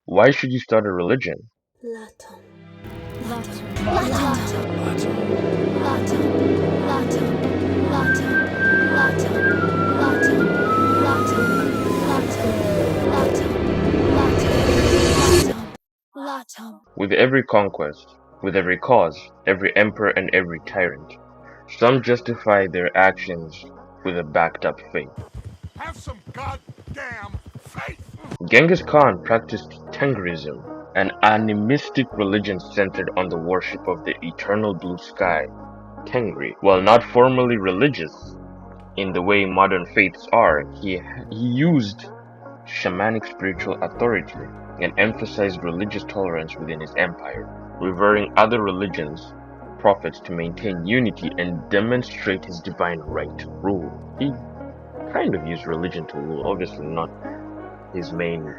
Why should you start a religion? Latum. With every conquest, with every cause, every emperor and every tyrant, some justify their actions with a backed up faith. Have some goddamn faith! Genghis Khan practiced Tengrism, an animistic religion centered on the worship of the eternal blue sky, Tengri. While not formally religious in the way modern faiths are, he used shamanic spiritual authority and emphasized religious tolerance within his empire, revering other religions, prophets to maintain unity and demonstrate his divine right to rule. He kind of used religion to rule, obviously not his main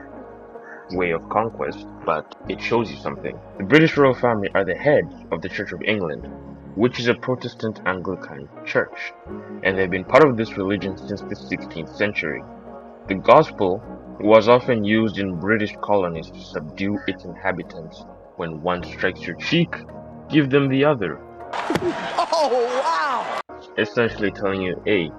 way of conquest, but it shows you something. The British royal family are the head of the Church of England, which is a Protestant Anglican church, and they've been part of this religion since the 16th century. The gospel was often used in British colonies to subdue its inhabitants. When one strikes your cheek, give them the other. Oh, wow! Essentially telling you, hey,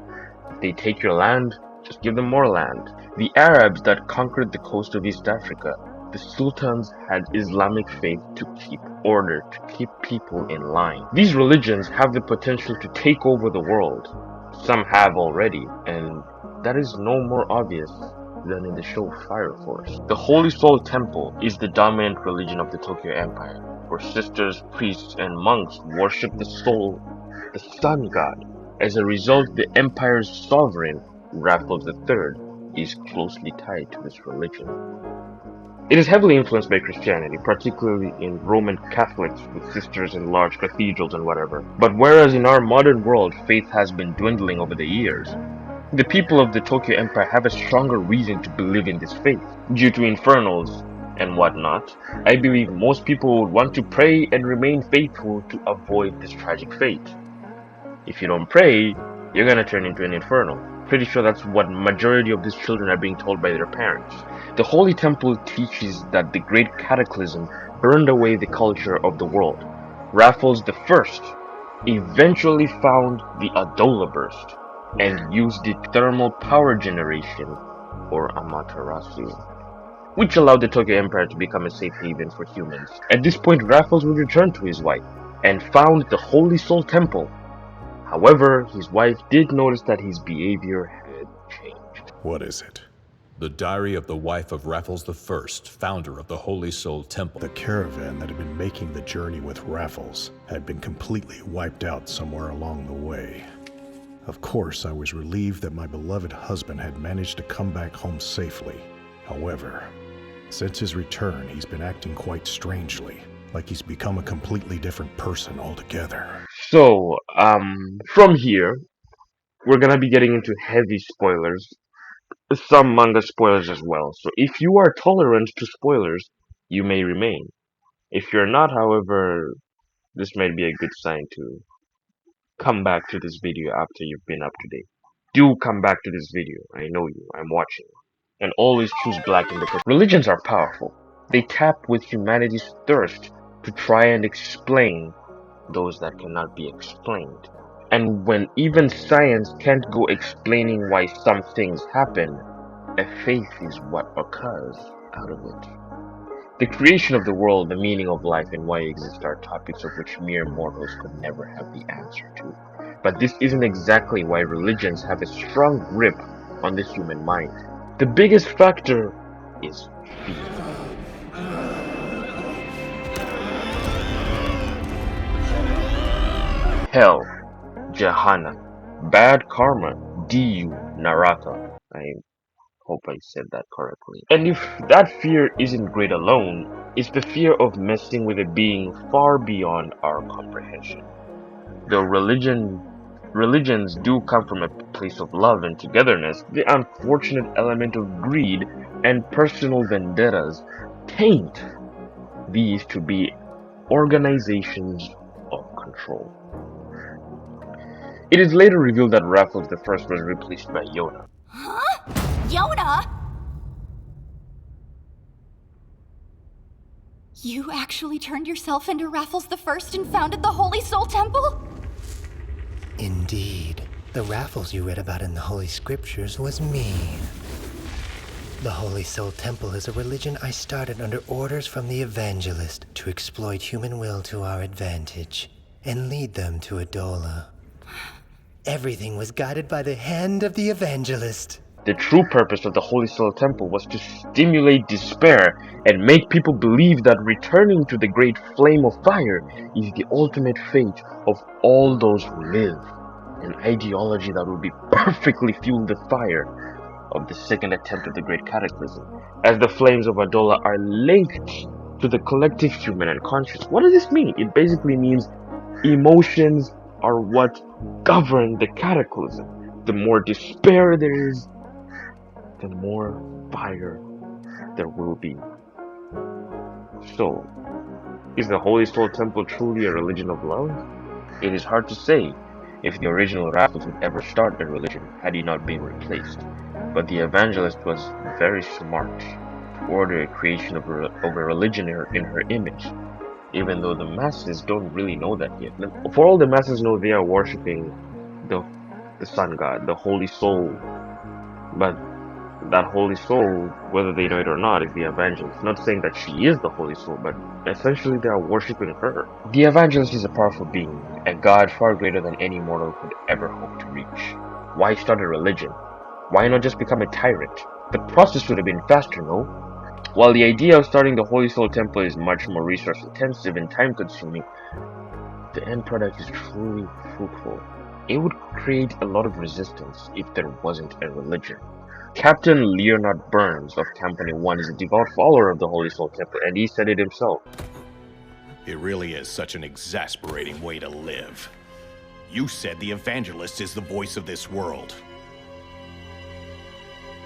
if they take your land, just give them more land. The Arabs that conquered the coast of East Africa, the sultans had Islamic faith to keep order, to keep people in line. These religions have the potential to take over the world. Some have already, and that is no more obvious than in the show Fireforce. The Holy Soul Temple is the dominant religion of the Tokyo Empire, where sisters, priests, and monks worship the soul, the sun god. As a result, the empire's sovereign, Raffles III, is closely tied to this religion. It is heavily influenced by Christianity, particularly in Roman Catholics with sisters in large cathedrals and whatever. But whereas in our modern world faith has been dwindling over the years, the people of the Tokyo Empire have a stronger reason to believe in this faith. Due to infernals and whatnot, I believe most people would want to pray and remain faithful to avoid this tragic fate. If you don't pray, you're gonna turn into an infernal. Pretty sure that's what majority of these children are being told by their parents. The Holy Temple teaches that the Great Cataclysm burned away the culture of the world. Raffles I eventually found the Adola burst and used the thermal power generation, or Amaterasu, which allowed the Tokyo Empire to become a safe haven for humans. At this point, Raffles would return to his wife and found the Holy Soul Temple. However, his wife did notice that his behavior had changed. What is it? The diary of the wife of Raffles I, founder of the Holy Soul Temple. The caravan that had been making the journey with Raffles had been completely wiped out somewhere along the way. Of course, I was relieved that my beloved husband had managed to come back home safely. However, since his return, he's been acting quite strangely, like he's become a completely different person altogether. So, from here, we're gonna be getting into heavy spoilers, some manga spoilers as well. So if you are tolerant to spoilers, you may remain. If you're not, however, this might be a good sign to come back to this video after you've been up to date. Do come back to this video. I know you. I'm watching. And always choose black in the question. Religions are powerful. They tap with humanity's thirst to try and explain those that cannot be explained. And when even science can't go explaining why some things happen, a faith is what occurs out of it. The creation of the world, the meaning of life, and why it exists are topics of which mere mortals could never have the answer to. But this isn't exactly why religions have a strong grip on the human mind. The biggest factor is fear. Hell, Jahannam, bad karma, Diyu, Naraka. I hope I said that correctly. And if that fear isn't great alone, it's the fear of messing with a being far beyond our comprehension. Though religions do come from a place of love and togetherness, the unfortunate element of greed and personal vendettas taint these to be organizations of control. It is later revealed that Raffles I was replaced by Yona. Huh? Yoda? You actually turned yourself into Raffles the First and founded the Holy Soul Temple? Indeed. The Raffles you read about in the Holy Scriptures was me. The Holy Soul Temple is a religion I started under orders from the Evangelist to exploit human will to our advantage and lead them to Adola. Everything was guided by the hand of the Evangelist. The true purpose of the Holy Soul Temple was to stimulate despair and make people believe that returning to the great flame of fire is the ultimate fate of all those who live. An ideology that would be perfectly fuel the fire of the second attempt of the Great Cataclysm, as the flames of Adola are linked to the collective human unconscious. What does this mean? It basically means emotions are what govern the cataclysm. The more despair there is, the more fire there will be. So, is the Holy Soul Temple truly a religion of love? It is hard to say if the original Raffles would ever start a religion had he not been replaced. But the Evangelist was very smart to order a creation of a religion in her image, even though the masses don't really know that yet. For all the masses know, they are worshipping the sun god, the Holy Soul, but that Holy Soul, whether they know it or not, is the Evangelist. Not saying that she is the Holy Soul, but essentially they are worshipping her. The Evangelist is a powerful being, a god far greater than any mortal could ever hope to reach. Why start a religion? Why not just become a tyrant? The process would have been faster, no? While the idea of starting the Holy Soul Temple is much more resource intensive and time consuming, the end product is truly fruitful. It would create a lot of resistance if there wasn't a religion. Captain Leonard Burns of Company 1 is a devout follower of the Holy Soul Temple, and he said it himself. It really is such an exasperating way to live. You said the Evangelist is the voice of this world.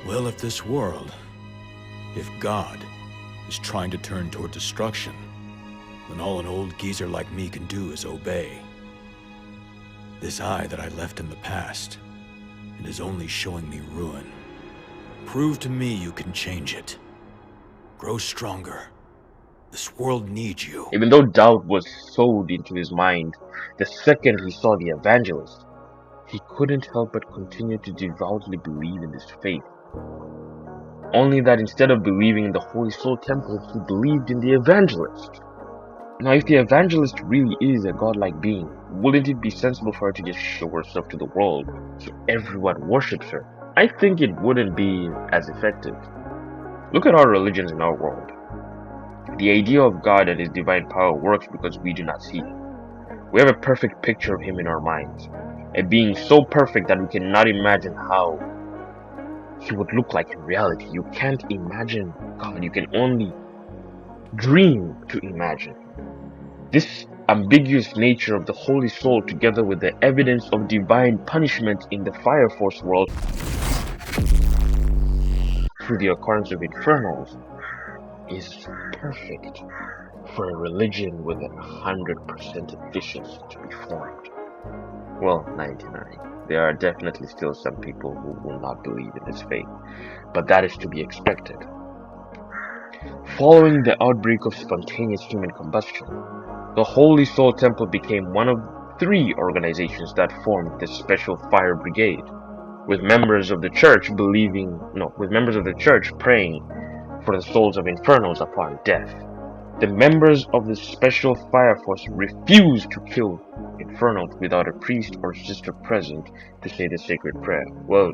Well, if this world, if God, is trying to turn toward destruction, then all an old geezer like me can do is obey. This eye that I left in the past, it is only showing me ruin. Prove to me you can change it. Grow stronger. This world needs you. Even though doubt was sowed into his mind the second he saw the Evangelist, he couldn't help but continue to devoutly believe in his faith. Only that instead of believing in the Holy Soul Temple, he believed in the Evangelist. Now, if the Evangelist really is a godlike being, wouldn't it be sensible for her to just show herself to the world so everyone worships her? I think it wouldn't be as effective. Look at our religions in our world. The idea of God and His divine power works because we do not see Him. We have a perfect picture of Him in our minds, a being so perfect that we cannot imagine how He would look like in reality. You can't imagine God, you can only dream to imagine. This ambiguous nature of the Holy Soul, together with the evidence of divine punishment in the Fireforce world through the occurrence of infernals, is perfect for a religion with 100% efficiency to be formed. Well, 99. There are definitely still some people who will not believe in this faith, but that is to be expected. Following the outbreak of spontaneous human combustion, the Holy Soul Temple became one of 3 organizations that formed the Special Fire Brigade, with members of the church praying for the souls of infernals upon death. The members of the Special Fireforce refused to kill infernals without a priest or sister present to say the sacred prayer. Well,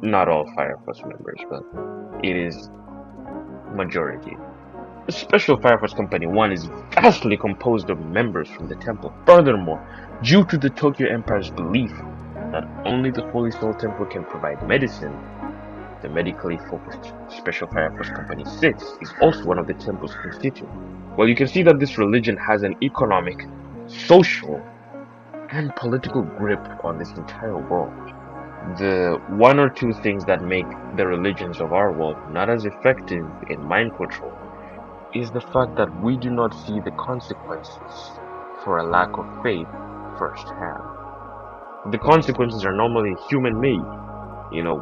not all Fireforce members, but it is majority. The Special Fireforce Company 1 is vastly composed of members from the temple. Furthermore, due to the Tokyo Empire's belief that only the Holy Soul Temple can provide medicine, the medically focused Special Fireforce Company 6 is also one of the temple's constituents. Well, you can see that this religion has an economic, social, and political grip on this entire world. The 1 or 2 things that make the religions of our world not as effective in mind control is the fact that we do not see the consequences for a lack of faith firsthand. The consequences are normally human-made.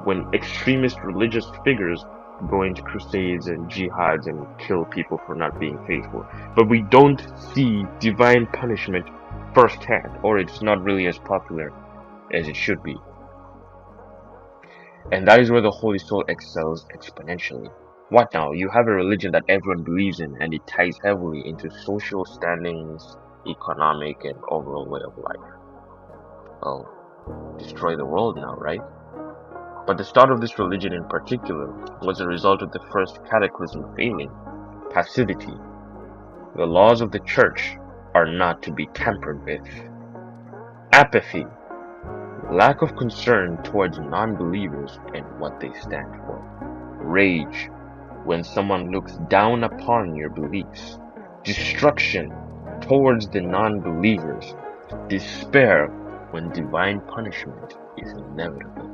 When extremist religious figures go into crusades and jihads and kill people for not being faithful. But we don't see divine punishment firsthand, or it's not really as popular as it should be. And that is where the Holy Soul excels exponentially. What now? You have a religion that everyone believes in, and it ties heavily into social standings, economic, and overall way of life. Well, destroy the world now, right? But the start of this religion in particular was a result of the first cataclysm failing, passivity. The laws of the church are not to be tampered with. Apathy, lack of concern towards non-believers and what they stand for. Rage, when someone looks down upon your beliefs. Destruction towards the non-believers. Despair when divine punishment is inevitable.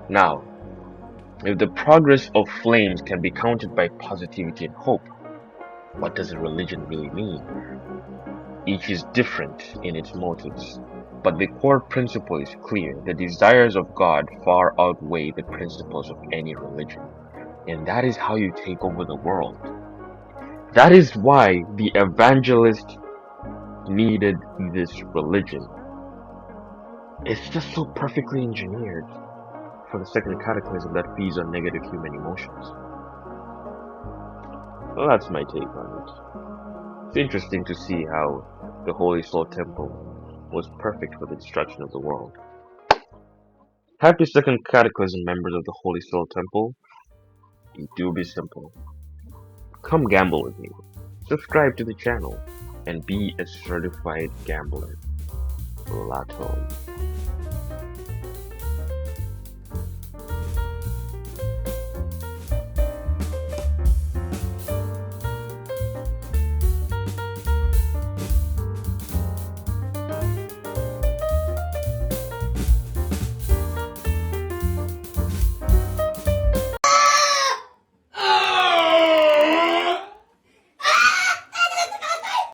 Now, if the progress of flames can be counted by positivity and hope, what does a religion really mean? Each is different in its motives, but the core principle is clear. The desires of God far outweigh the principles of any religion. And that is how you take over the world. That is why the Evangelist needed this religion. It's just so perfectly engineered for the second cataclysm that feeds on negative human emotions. Well, that's my take on it. It's interesting to see how the Holy Soul Temple was perfect for the destruction of the world. Happy second cataclysm, members of the Holy Soul Temple. It do be simple. Come gamble with me. Subscribe to the channel and be a certified gambler. Lato.